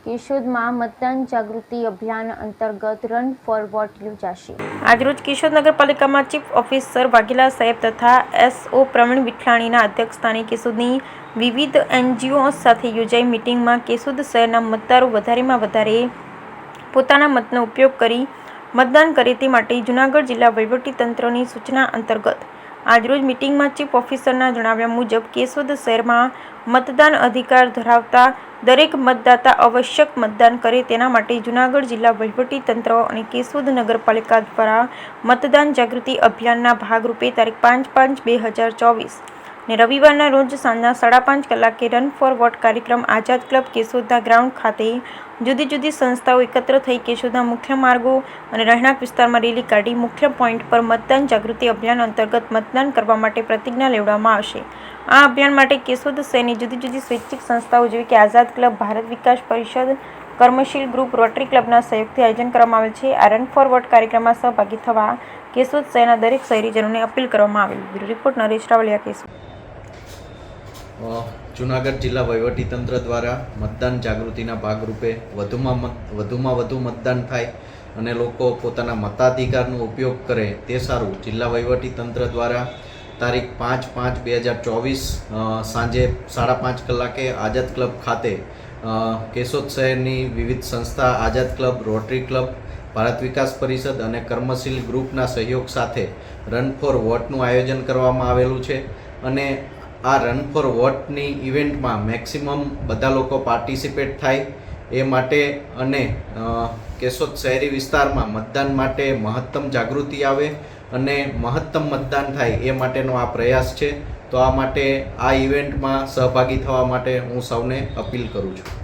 કેશોદમાં મતદાન જાગૃતિ અભિયાન અંતર્ગત રન ફોર વોટ યોજાશે। આજરોજ કેશોદ નગરપાલિકામાં ચીફ ઓફિસર વાઘેલા સાહેબ તથા એસઓ પ્રવીણ વિઠલાણીના અધ્યક્ષસ્થાને કેશોદની વિવિધ એનજીઓ સાથે યોજાઈ મીટિંગમાં કેશોદ શહેરના મતદારો વધારેમાં વધારે પોતાના મતનો ઉપયોગ કરી મતદાન કરે તે માટે જૂનાગઢ જિલ્લા વહીવટીતંત્રની સૂચના અંતર્ગત આજરોજ મીટિંગમાં ચીફ ઓફિસરના જણાવ્યા મુજબ કેશોદ શહેરમાં મતદાન અધિકાર ધરાવતા દરેક મતદાતા આવશ્યક મતદાન કરે તેના માટે જૂનાગઢ જિલ્લા વહીવટીતંત્ર અને કેશોદ નગરપાલિકા દ્વારા મતદાન જાગૃતિ અભિયાનના ભાગરૂપે તારીખ 5/5/2024 ને રવિવારના રોજ સાંજના 5:30 કલાકે રન ફોર વોટ કાર્યક્રમ આઝાદ ક્લબ કેશોદના ગ્રાઉન્ડ ખાતે જુદી જુદી સંસ્થાઓ એકત્ર થઈ કેશોદના મુખ્ય માર્ગો અને રહેણાંક વિસ્તારમાં રેલી કાઢી મુખ્ય પોઈન્ટ પર મતદાન જાગૃતિ અભિયાન અંતર્ગત મતદાન કરવા માટે પ્રતિજ્ઞા લેવડાવવામાં આવશે। આ અભિયાન માટે કેશોદ શહેરની જુદી જુદી સ્વૈચ્છિક સંસ્થાઓ જેવી કે આઝાદ ક્લબ, ભારત વિકાસ પરિષદ, કર્મશીલ ગ્રુપ, રોટરી ક્લબના સહયોગથી આયોજન કરવામાં આવેલ છે। આ રન ફોર વોટ કાર્યક્રમમાં સહભાગી થવા કેશોદ શહેરના દરેક શહેરીજનોને અપીલ કરવામાં આવેલ। Bureau report Naresh Ravaliya, Keshod. જૂનાગઢ જિલ્લા વહીવટીતંત્ર દ્વારા મતદાન જાગૃતિના ભાગરૂપે વધુમાં વધુ મતદાન થાય અને લોકો પોતાના મતાધિકારનો ઉપયોગ કરે તે સારું જિલ્લા વહીવટીતંત્ર દ્વારા તારીખ 5/5/2024 સાંજે 5:30 કલાકે આઝાદ ક્લબ ખાતે કેશોદ શહેરની વિવિધ સંસ્થા આઝાદ ક્લબ, રોટરી ક્લબ, ભારત વિકાસ પરિષદ અને કર્મશીલ ગ્રુપના સહયોગ સાથે રન ફોર વોટનું આયોજન કરવામાં આવેલું છે અને આ રન ફોર વોટની ઇવેન્ટમાં મેક્સિમમ બધા લોકો પાર્ટિસિપેટ થાય એ માટે અને કેશોદ શહેરી વિસ્તારમાં મતદાન માટે મહત્તમ જાગૃતિ આવે અને મહત્તમ મતદાન થાય એ માટેનો આ પ્રયાસ છે। તો આ માટે આ ઇવેન્ટમાં સહભાગી થવા માટે હું સૌને અપીલ કરું છું।